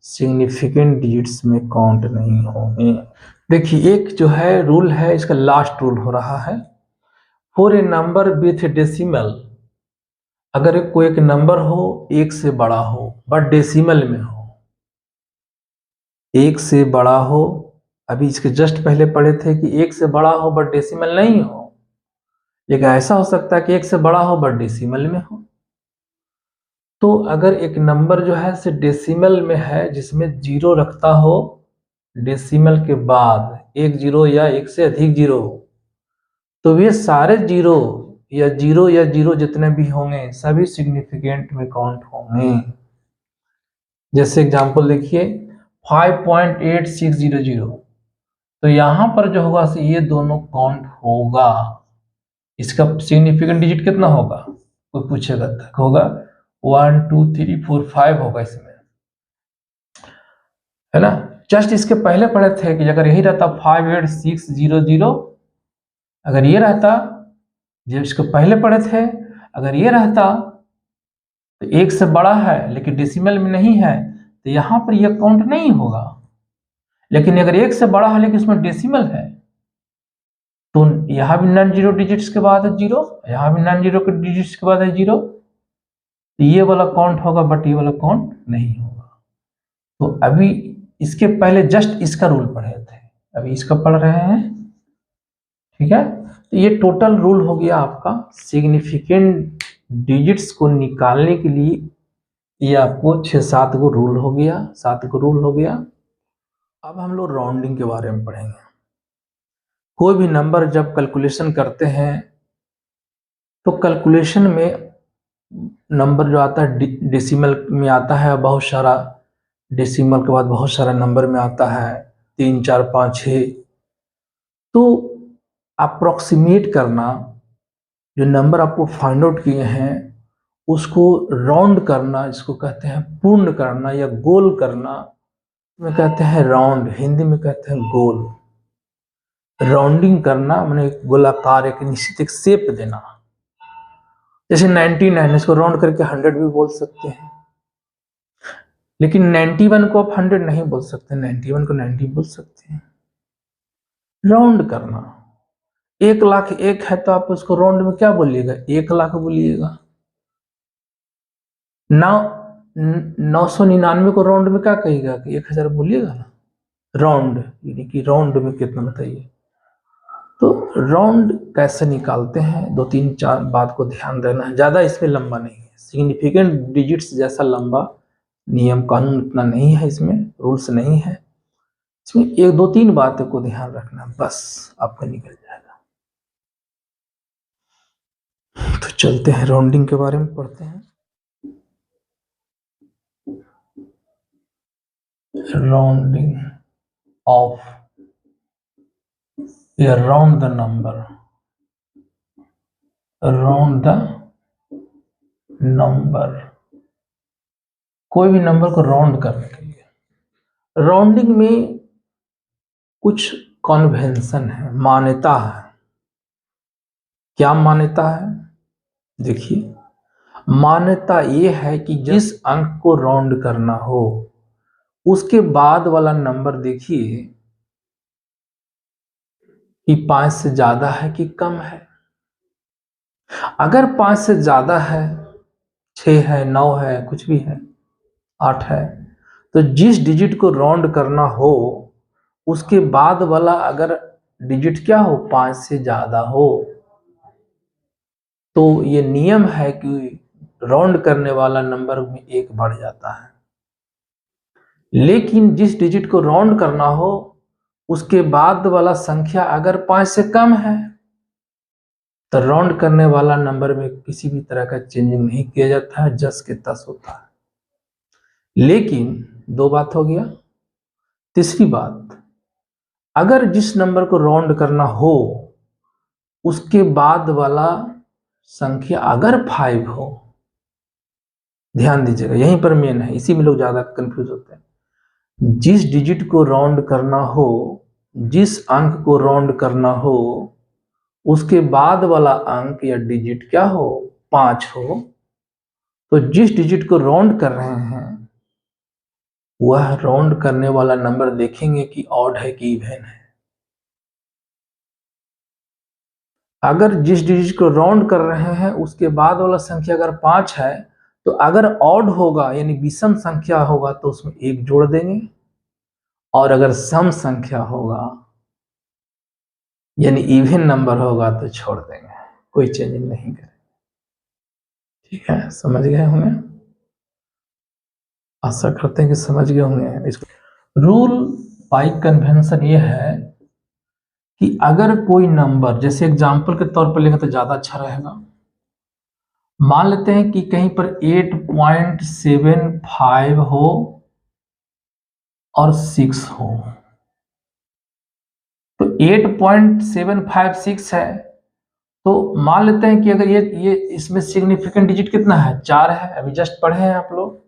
सिग्निफिकेंट डिजिट्स में काउंट नहीं होंगे। देखिए एक जो है रूल है, इसका लास्ट रूल हो रहा है, for a number with decimal, अगर कोई एक नंबर हो एक से बड़ा हो बट डेसिमल में हो, एक से बड़ा हो, अभी इसके जस्ट पहले पढ़े थे कि एक से बड़ा हो बट डेसिमल नहीं हो, लेकिन ऐसा हो सकता है कि एक से बड़ा हो बट डेसिमल में हो। तो अगर एक नंबर जो है से डेसिमल में है, जिसमें जीरो रखता हो डेसिमल के बाद, एक जीरो या एक से अधिक जीरो, तो ये सारे जीरो या जीरो जितने भी होंगे सभी सिग्निफिकेंट में काउंट होंगे। जैसे एग्जांपल देखिए 5.8600, तो यहां पर जो होगा ये दोनों काउंट होगा। इसका सिग्निफिकेंट डिजिट कितना होगा? कोई पूछेगा तक होगा 1 2 3 4 5 होगा इसमें, है ना। जस्ट इसके पहले पढ़े थे कि अगर यही रहता 58600, अगर ये रहता, जब इसको पहले पढ़े थे, अगर ये रहता तो एक से बड़ा है लेकिन डेसिमल में नहीं है, तो यहां पर ये काउंट नहीं होगा। लेकिन अगर एक से बड़ा है लेकिन उसमें डेसिमल है, तो यहां भी नॉन जीरो डिजिट्स के बाद है जीरो, यहां भी नॉन जीरो के डिजिट्स के बाद है जीरो, तो ये वाला काउंट होगा बट ये वाला काउंट नहीं होगा। तो अभी इसके पहले जस्ट इसका रूल पढ़े थे, अभी इसका पढ़ रहे हैं, ठीक है। तो ये टोटल रूल हो गया आपका सिग्निफिकेंट डिजिट्स को निकालने के लिए। ये आपको 6-7 गो रूल हो गया, 7 गो रूल हो गया। अब हम लोग राउंडिंग के बारे में पढ़ेंगे। कोई भी नंबर जब कैलकुलेशन करते हैं तो कैलकुलेशन में नंबर जो आता है डेसिमल में आता है, बहुत सारा डेसिमल के बाद बहुत सारा नंबर में आता है, 3 4 5 6। तो अप्रोक्सीमेट करना, जो नंबर आपको फाइंड आउट किए हैं उसको राउंड करना, इसको कहते हैं पूर्ण करना या गोल करना, में कहते हैं राउंड, हिंदी में कहते हैं गोल। राउंडिंग करना माने गोलाकार एक निश्चित एक शेप देना। जैसे 99, इसको राउंड करके 100 भी बोल सकते हैं, लेकिन 91 को आप 100 नहीं बोल सकते, 91 को 90 बोल सकते हैं। राउंड करना, 1,00,001 है तो आप उसको राउंड में क्या बोलिएगा? 1,00,000 बोलिएगा। 999 को राउंड में क्या कहिएगा? कि 1,000 बोलिएगा ना। राउंड यानी कि राउंड में कितना बताइए। तो राउंड कैसे निकालते हैं, 2-3-4 बात को ध्यान देना है, ज्यादा इसमें लंबा नहीं है। सिग्निफिकेंट डिजिट्स जैसा लंबा नियम कानून इतना नहीं है, इसमें रूल्स नहीं है। इसमें 1-2-3 बातों को ध्यान रखना, बस आपका निकल जाएगा। तो चलते हैं राउंडिंग के बारे में पढ़ते हैं। राउंडिंग ऑफ या round the number, round the number, कोई भी नंबर को राउंड करने के लिए राउंडिंग में कुछ कॉन्वेंशन है, मान्यता है। क्या मान्यता है? देखिए मान्यता ये है कि जिस अंक को राउंड करना हो उसके बाद वाला नंबर देखिए कि 5 से ज्यादा है कि कम है। अगर 5 से ज्यादा है, 6 है, 9 है, कुछ भी है, 8 है, तो जिस डिजिट को राउंड करना हो उसके बाद वाला अगर डिजिट क्या हो, 5 से ज्यादा हो, तो ये नियम है कि राउंड करने वाला नंबर में 1 बढ़ जाता है। लेकिन जिस डिजिट को राउंड करना हो उसके बाद वाला संख्या अगर 5 से कम है तो राउंड करने वाला नंबर में किसी भी तरह का चेंजिंग नहीं किया जाता है, जस के तस होता है। लेकिन दो बात हो गया। तीसरी बात, अगर जिस नंबर को राउंड करना हो उसके बाद वाला संख्या अगर 5 हो, ध्यान दीजिएगा यहीं पर मेन है, इसी में लोग ज्यादा कंफ्यूज होते हैं। जिस डिजिट को राउंड करना हो, जिस अंक को राउंड करना हो उसके बाद वाला अंक या डिजिट क्या हो, 5 हो, तो जिस डिजिट को राउंड कर रहे हैं वह राउंड करने वाला नंबर देखेंगे कि ऑड है कि इवन है। अगर जिस डिजिट को राउंड कर रहे हैं उसके बाद वाला संख्या अगर 5 है तो अगर ऑड होगा यानी विषम संख्या होगा तो उसमें 1 जोड़ देंगे, और अगर सम संख्या होगा यानी इवन नंबर होगा तो छोड़ देंगे, कोई चेंजिंग नहीं करेंगे। ठीक है, समझ गए होंगे, आशा करते हैं कि समझ गए होंगे। इसको रूल बाय कन्वेंशन ये है कि अगर कोई नंबर, जैसे एग्जांपल के तौर पर लेंगे तो ज्यादा अच्छा रहेगा, मान लेते हैं कि कहीं पर 8.75 हो और 6 हो, तो 8.756 है, तो मान लेते हैं कि अगर ये इसमें सिग्निफिकेंट डिजिट कितना है, 4 है, अभी जस्ट पढ़े हैं आप लोग।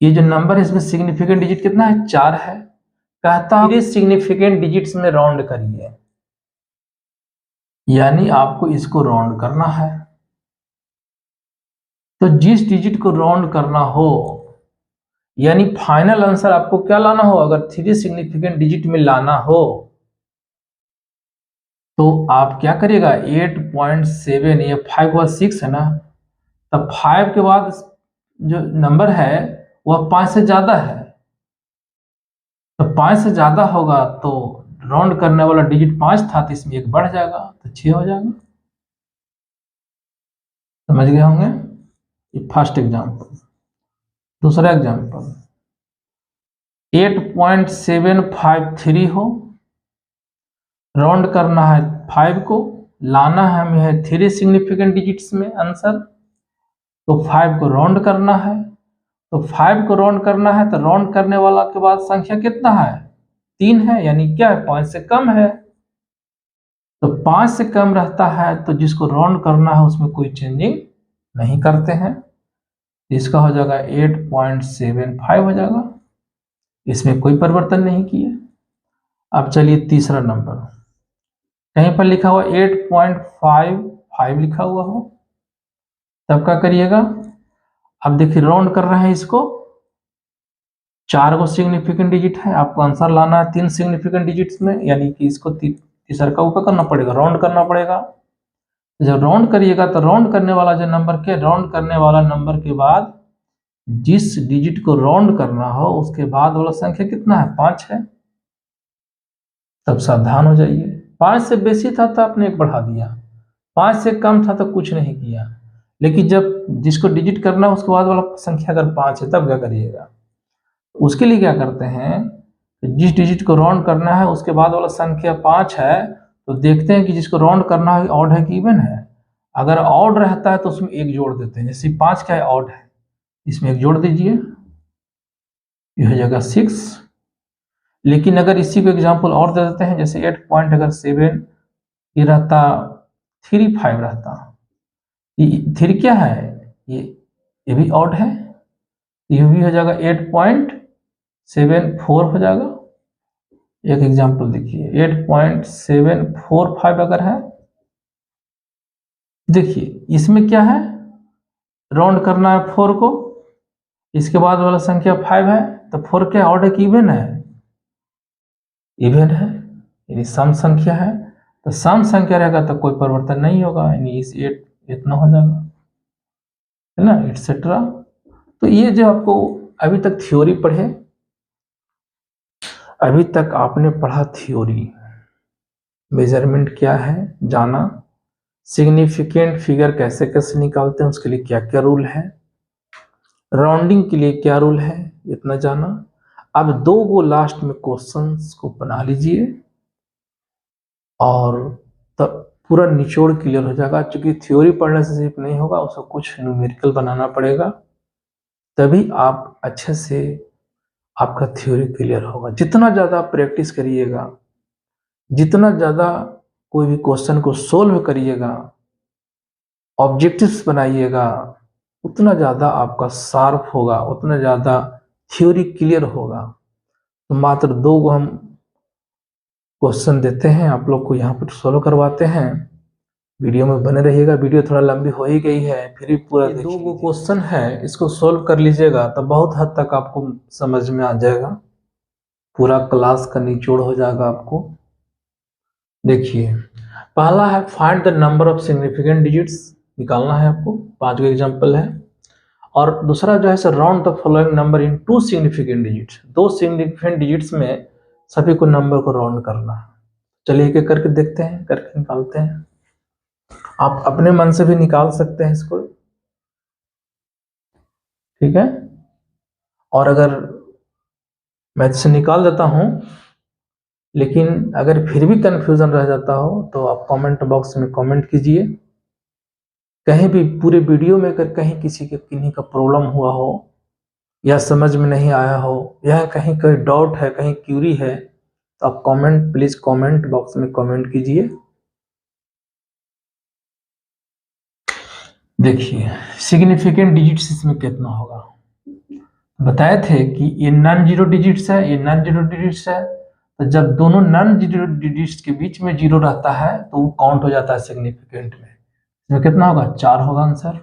ये जो नंबर है इसमें सिग्निफिकेंट डिजिट कितना है, 4 है। कहता है सिग्निफिकेंट डिजिट्स में राउंड करिए, यानी आपको इसको राउंड करना है। तो जिस डिजिट को राउंड करना हो यानी फाइनल आंसर आपको क्या लाना हो, अगर 3 सिग्निफिकेंट डिजिट में लाना हो तो आप क्या करिएगा, 8.7, ये 5 और 6 है ना, तब 5 के बाद जो नंबर है वह 5 से ज्यादा है, तो 5 से ज्यादा होगा तो राउंड करने वाला डिजिट 5 था तो इसमें 1 बढ़ जाएगा तो 6 हो जाएगा। समझ गए होंगे, ये फर्स्ट एग्जांपल। दूसरा एग्जांपल 8.753 हो, राउंड करना है 5 को, लाना है हमें 3 सिग्निफिकेंट डिजिट्स में आंसर, तो 5 को राउंड करना है, तो 5 को राउंड करना है तो राउंड करने वाला के बाद संख्या कितना है, 3 है, यानी क्या है, 5 से कम है। तो 5 से कम रहता है तो जिसको राउंड करना है उसमें कोई चेंजिंग नहीं करते हैं, इसका हो जाएगा 8.75 हो जाएगा, इसमें कोई परिवर्तन नहीं किए। अब चलिए तीसरा नंबर, कहीं पर लिखा हुआ 8.55 लिखा हुआ हो, तब क्या करिएगा, अब देखिए राउंड कर रहे हैं इसको, 4 को सिग्निफिकेंट डिजिट है, आपको आंसर लाना है 3 सिग्निफिकेंट डिजिट्स में, यानी कि इसको तीसरा का ऊपर करना पड़ेगा, राउंड करना पड़ेगा। जब राउंड करिएगा तो राउंड करने वाला जो नंबर के राउंड करने वाला नंबर के बाद जिस डिजिट को राउंड करना हो उसके बाद वाला संख्या कितना है, 5 है। तब सावधान हो जाइए, 5 से बेसी था तो आपने 1 बढ़ा दिया, 5 से कम था तो कुछ नहीं किया, लेकिन जब जिसको डिजिट करना है उसके बाद वाला संख्या अगर 5 है तब क्या करिएगा, उसके लिए क्या करते हैं, जिस डिजिट को राउंड करना है उसके बाद वाला संख्या 5 है तो देखते हैं कि जिसको राउंड करना है ऑड है कि इवन है। अगर ऑड रहता है तो उसमें 1 जोड़ देते हैं, जैसे 5 क्या है, ऑड है, इसमें 1 जोड़ दीजिए, ये हो जाएगा 6। लेकिन अगर इसी को एग्जांपल और दे देते हैं, जैसे 8 अगर 7 ये रहता 3 5 रहता, ये 3 क्या है, ये भी ऑड है, ये भी हो जाएगा 8.74 हो जाएगा। एक एग्जांपल देखिए 8.745 अगर है, देखिए इसमें क्या है, राउंड करना है 4 को, इसके बाद वाला संख्या 5 है, तो 4 क्या ऑड है कि इवन है, इवन है, यानी सम संख्या है, तो सम संख्या रहेगा तो कोई परिवर्तन नहीं होगा, यानी इस 8 इतना हो जाएगा, है ना, एटसेट्रा। तो ये जो आपको अभी तक थ्योरी पढ़े, अभी तक आपने पढ़ा थ्योरी, मेजरमेंट क्या है जाना, सिग्निफिकेंट फिगर कैसे कैसे निकालते हैं उसके लिए क्या क्या रूल है, राउंडिंग के लिए क्या रूल है इतना जाना। अब 2 गो लास्ट में क्वेश्चंस को बना लीजिए और तब पूरा निचोड़ क्लियर हो जाएगा। क्योंकि थ्योरी पढ़ने से सिर्फ नहीं होगा, उसको कुछ न्यूमेरिकल बनाना पड़ेगा, तभी आप अच्छे से आपका थ्योरी क्लियर होगा। जितना ज़्यादा प्रैक्टिस करिएगा, जितना ज़्यादा कोई भी क्वेश्चन को सोल्व करिएगा, ऑब्जेक्टिव्स बनाइएगा, उतना ज़्यादा आपका शार्प होगा, उतना ज़्यादा थ्योरी क्लियर होगा। तो मात्र 2 को हम क्वेश्चन देते हैं, आप लोग को यहाँ पर सोल्व करवाते हैं। वीडियो में बने रहिएगा, वीडियो थोड़ा लंबी हो ही गई है, फिर भी पूरा देखिए। 2 गो क्वेश्चन है, इसको सोल्व कर लीजिएगा तो बहुत हद तक आपको समझ में आ जाएगा, पूरा क्लास का निचोड़ हो जाएगा आपको। देखिए, पहला है find the number of significant digits, निकालना है आपको, 5 गो एग्जाम्पल है। और दूसरा जो है sir, round the following number in 2 significant digits, 2 significant digits में सभी को नंबर को राउंड करना है। चलिए एक एक करके देखते हैं, करके निकालते हैं। आप अपने मन से भी निकाल सकते हैं इसको, ठीक है। और अगर मैं इसे निकाल देता हूं, लेकिन अगर फिर भी कंफ्यूजन रह जाता हो तो आप कमेंट बॉक्स में कमेंट कीजिए। कहीं भी पूरे वीडियो में अगर कहीं किसी के किन्हीं का प्रॉब्लम हुआ हो या समझ में नहीं आया हो या कहीं कोई डाउट है, कहीं क्यूरी है, तो आप कमेंट प्लीज कमेंट बॉक्स में कमेंट कीजिए। देखिए सिग्निफिकेंट डिजिट्स इसमें कितना होगा, बताए थे कि ये नॉन जीरो डिजिट्स है, ये नॉन जीरो डिजिट्स है। तो जब दोनों नॉन जीरो डिजिट्स के बीच में जीरो रहता है तो वो काउंट हो जाता है सिग्निफिकेंट में। इसमें कितना होगा, 4 होगा आंसर।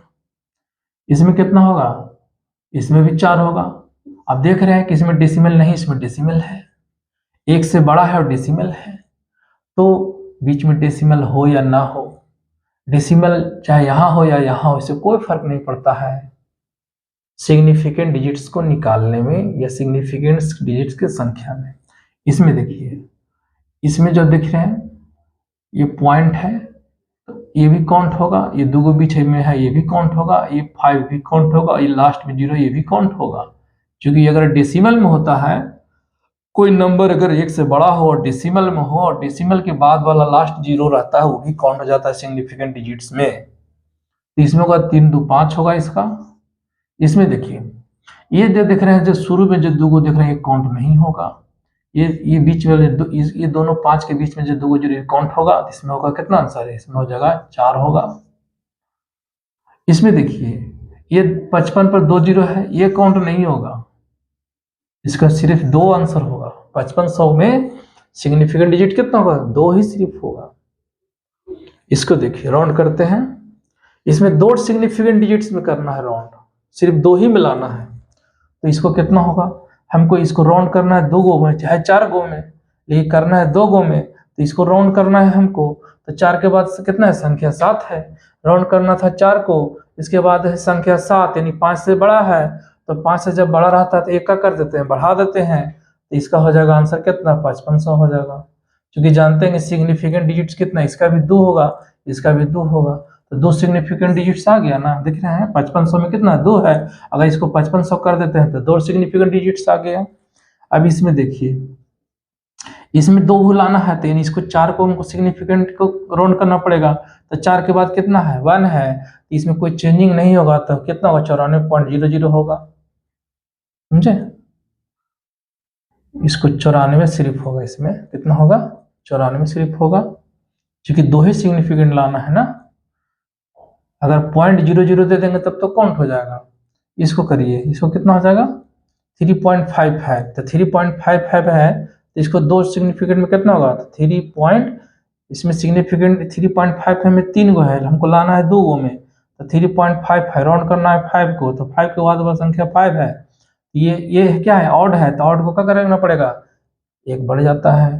इसमें कितना होगा, इसमें भी 4 होगा। अब देख रहे हैं कि इसमें डेसिमल नहीं, इसमें डेसिमल है, 1 से बड़ा है और डेसिमल है। तो बीच में डेसिमल हो या ना हो, डेसिमल चाहे यहाँ हो या यहाँ हो, इससे कोई फर्क नहीं पड़ता है सिग्निफिकेंट डिजिट्स को निकालने में या सिग्निफिकेंट डिजिट्स की संख्या में। इसमें देखिए, इसमें जो दिख रहे हैं ये पॉइंट है, ये भी काउंट होगा, ये 2 गो बीच में है ये भी काउंट होगा, ये 5 भी काउंट होगा, ये लास्ट में 0 ये भी काउंट होगा। क्योंकि अगर डेसिमल में होता है, कोई नंबर अगर 1 से बड़ा हो और डेसिमल में हो और डेसिमल के बाद वाला लास्ट 0 रहता है, वो भी काउंट हो जाता है सिग्निफिकेंट डिजिट्स में। तो इसमें होगा 3 2 5 होगा इसका। इसमें देखिए, ये जो दिख रहे हैं, जो शुरू में जो 2 गो दिख रहे हैं, ये काउंट नहीं होगा। ये बीच वाले ये दोनों 5 के बीच में जो 2 गो जीरो काउंट होगा, इसमें होगा कितना आंसर है, इसमें हो जाएगा 4 होगा। इसमें देखिए, ये 55 पर 2 जीरो है, ये काउंट नहीं होगा, इसका सिर्फ 2 आंसर होगा। 5500 में सिग्निफिकेंट डिजिट कितना होगा, 2 ही सिर्फ होगा। इसको देखिए राउंड करते हैं, इसमें 2 सिग्निफिकेंट डिजिट्स में करना है राउंड, सिर्फ 2 ही मिलाना है। तो इसको कितना होगा, हमको इसको राउंड करना है 2 गो में चाहे 4 गो में, लेकिन करना है 2 गो में, तो इसको राउंड करना है हमको। तो 4 के बाद से कितना है, संख्या 7 है, राउंड करना था 4 को, इसके बाद है संख्या 7, यानी 5 से बड़ा है। तो 5 से जब बड़ा रहता है तो 1 का कर देते हैं, बढ़ा देते हैं, तो इसका हो जाएगा आंसर कितना, 5500 हो जाएगा। क्योंकि जानते हैं कि सिग्निफिकेंट डिजिट्स कितना, इसका भी 2 होगा, इसका भी 2 होगा। तो 2 सिग्निफिकेंट डिजिट्स आ गया ना, दिख रहे हैं 5500 में कितना 2 है, अगर इसको 5500 कर देते हैं तो 2 सिग्निफिकेंट डिजिट्स आ गया। अब इसमें देखिए, इसमें 2 लाना है तो यानी इसको 4 को हमको सिग्निफिकेंट को राउंड करना पड़ेगा। तो 4 के बाद कितना है, 1 है, इसमें कोई चेंजिंग नहीं होगा, तो कितना होगा, 94.00 होगा, समझे। इसको 94 सिर्फ होगा, इसमें कितना होगा, 94 सिर्फ होगा, क्योंकि 2 ही सिग्निफिकेंट लाना है ना। अगर 0.00 दे देंगे तब तो काउंट हो जाएगा। इसको करिए, इसको कितना हो जाएगा, 3.5 है, तो 3.55 है, तो इसको 2 सिग्निफिकेंट में कितना होगा, तो 3 पॉइंट, इसमें सिग्निफिकेंट 3.5 है में 3 गो है, हमको लाना है 2 गो में, तो 3.5 है, राउंड करना है 5 को, तो 5 के बाद वाला संख्या 5 है। ये क्या है, ऑड है, तो ऑड को क्या करना पड़ेगा, 1 बढ़ जाता है,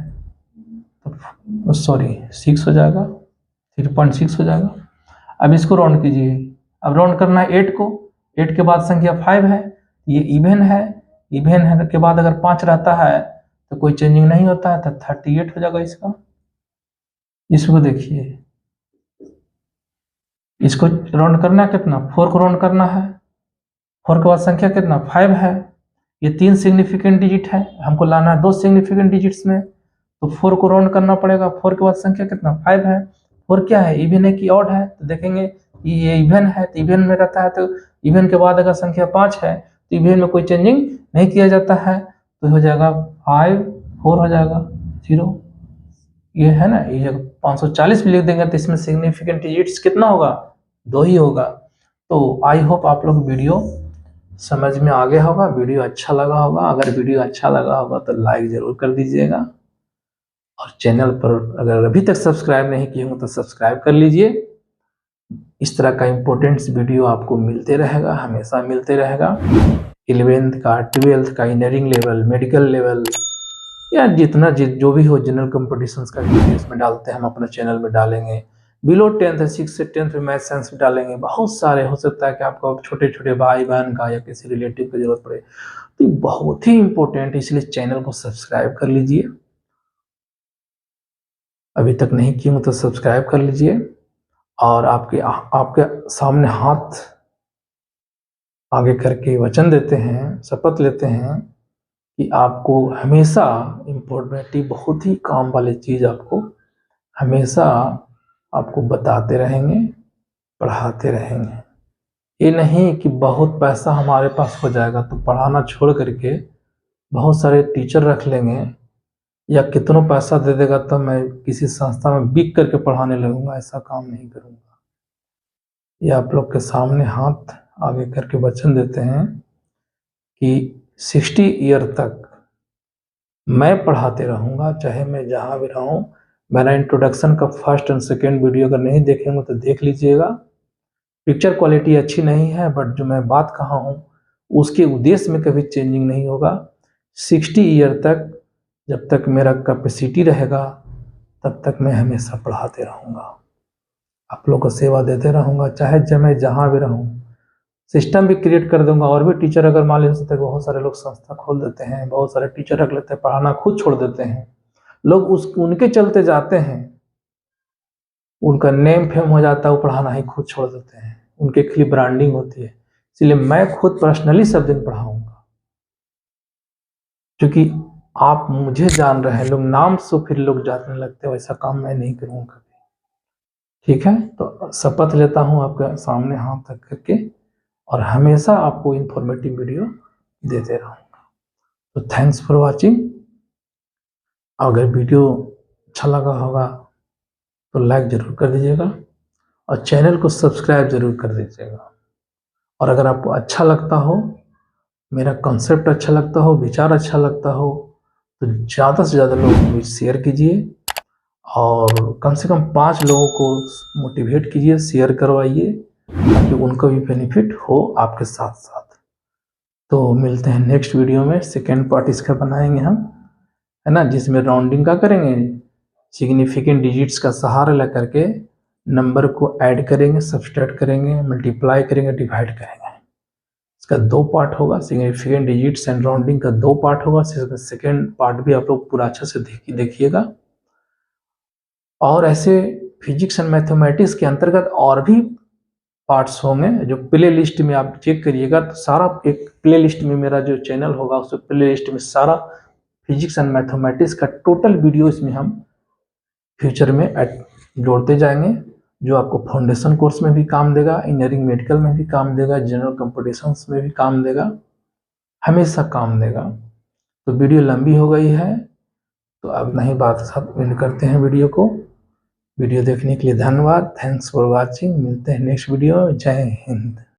तो सॉरी 6 हो जाएगा, 3.6 हो जाएगा। अब इसको राउंड कीजिए, अब राउंड करना है 8 को, 8 के बाद संख्या 5 है, ये इवन है, इवन है के बाद अगर 5 रहता है तो कोई चेंजिंग नहीं होता है, तो 38 हो जाएगा इसका। इसको देखिए, इसको राउंड करना है कितना, 4 को राउंड करना है, 4 के बाद संख्या कितना 5 है, ये 3 सिग्निफिकेंट डिजिट है, हमको लाना है 2 सिग्निफिकेंट डिजिट्स में, तो 4 को राउंड करना पड़ेगा। 4 के बाद संख्या कितना 5 है। 4 क्या है, इवन है कि ऑड है, तो देखेंगे ये इवन है तो इवन में रहता है, तो इवन के बाद अगर संख्या 5 है तो इवन में कोई चेंजिंग नहीं किया जाता है, तो हो जाएगा 5 4 हो जाएगा 0। ये है ना, ये 540 भी लिख देंगे तो इसमें सिग्निफिकेंट डिजिट्स कितना होगा 2 ही होगा। तो आई होप आप लोग वीडियो समझ में आ गया होगा, वीडियो अच्छा लगा होगा। अगर वीडियो अच्छा लगा होगा तो लाइक ज़रूर कर दीजिएगा, और चैनल पर अगर अभी तक सब्सक्राइब नहीं किए होंगे तो सब्सक्राइब कर लीजिए। इस तरह का इम्पोर्टेंट्स वीडियो आपको मिलते रहेगा, हमेशा मिलते रहेगा। 11th का 12th का इंजीनियरिंग लेवल, मेडिकल लेवल, या जितना जो भी हो जनरल कंपटीशंस का वीडियो इसमें डालते हैं, हम अपने चैनल में डालेंगे। बिलो 10th 6 से 10th में मैथ साइंस में डालेंगे, बहुत सारे। हो सकता है कि आपको छोटे छोटे भाई बहन का या किसी रिलेटिव की जरूरत पड़े, तो बहुत ही इंपॉर्टेंट है, इसलिए चैनल को सब्सक्राइब कर लीजिए। अभी तक नहीं किए हो तो सब्सक्राइब कर लीजिए, और आपके सामने हाथ आगे करके वचन देते हैं, शपथ लेते हैं कि आपको हमेशा इम्पोर्टेंट, बहुत ही काम वाली चीज़ आपको हमेशा आपको बताते रहेंगे, पढ़ाते रहेंगे। ये नहीं कि बहुत पैसा हमारे पास हो जाएगा तो पढ़ाना छोड़ करके बहुत सारे टीचर रख लेंगे, या कितनों पैसा दे देगा तो मैं किसी संस्था में बिक करके पढ़ाने लगूंगा, ऐसा काम नहीं करूंगा। ये आप लोग के सामने हाथ आगे करके वचन देते हैं कि 60 ईयर तक मैं पढ़ाते रहूंगा, चाहे मैं जहाँ भी रहूं। मेरा इंट्रोडक्शन का फर्स्ट एंड सेकेंड वीडियो अगर नहीं देखेंगे तो देख लीजिएगा। पिक्चर क्वालिटी अच्छी नहीं है, बट जो मैं बात कहा हूँ उसके उद्देश्य में कभी चेंजिंग नहीं होगा। 60 ईयर तक जब तक मेरा कैपेसिटी रहेगा तब तक मैं हमेशा पढ़ाते रहूँगा, आप लोग को सेवा देते रहूँगा, चाहे जब मैं जहाँ भी रहूँ। सिस्टम भी क्रिएट कर दूंगा, और भी टीचर अगर मान लीजिए, बहुत सारे लोग संस्था खोल देते हैं, बहुत सारे टीचर रख लेते हैं, पढ़ाना खुद छोड़ देते हैं, लोग उनके चलते जाते हैं, उनका नेम फेम हो जाता है, वो पढ़ाना ही खुद छोड़ देते हैं, उनके खाली ब्रांडिंग होती है। इसलिए मैं खुद पर्सनली सब दिन पढ़ाऊंगा, क्योंकि आप मुझे जान रहे हैं, लोग नाम से फिर लोग जानने लगते हैं, वैसा काम मैं नहीं करूँगा कभी। ठीक है, तो शपथ लेता हूँ आपके सामने हाथ रख करके, और हमेशा आपको इंफॉर्मेटिव वीडियो देते रहूँगा। तो थैंक्स फॉर वाचिंग। अगर वीडियो अच्छा लगा होगा तो लाइक ज़रूर कर दीजिएगा, और चैनल को सब्सक्राइब ज़रूर कर दीजिएगा। और अगर आपको अच्छा लगता हो, मेरा कॉन्सेप्ट अच्छा लगता हो, विचार अच्छा लगता हो, तो ज़्यादा से ज़्यादा लोगों को शेयर कीजिए, और कम से कम 5 लोगों को मोटिवेट कीजिए, शेयर करवाइए, ताकि उनको भी बेनिफिट हो आपके साथ साथ। तो मिलते हैं नेक्स्ट वीडियो में, सेकेंड पार्ट इसका बनाएंगे हम, है ना, जिसमें राउंडिंग का करेंगे, सिग्निफिकेंट डिजिट्स का सहारा लेकर के नंबर को ऐड करेंगे, सब्सट्रैक्ट करेंगे, मल्टीप्लाई करेंगे, डिवाइड करेंगे। इसका 2 पार्ट होगा, सिग्निफिकेंट डिजिट्स एंड राउंडिंग का 2 पार्ट होगा। सेकेंड पार्ट भी आप लोग पूरा अच्छे से देखिएगा। और ऐसे फिजिक्स एंड मैथमेटिक्स के अंतर्गत और भी पार्ट्स होंगे, जो प्ले लिस्ट में आप चेक करिएगा, तो सारा एक प्ले लिस्ट में मेरा जो चैनल होगा उस प्ले लिस्ट में सारा फिजिक्स एंड मैथमेटिक्स का टोटल वीडियो इसमें हम फ्यूचर में जोड़ते जाएंगे, जो आपको फाउंडेशन कोर्स में भी काम देगा, इंजीनियरिंग मेडिकल में भी काम देगा, जनरल कंपटीशंस में भी काम देगा, हमेशा काम देगा। तो वीडियो लंबी हो गई है, तो अब नहीं बात साथ एंड करते हैं वीडियो को। वीडियो देखने के लिए धन्यवाद, थैंक्स फॉर वाचिंग। मिलते हैं नेक्स्ट वीडियो। जय हिंद।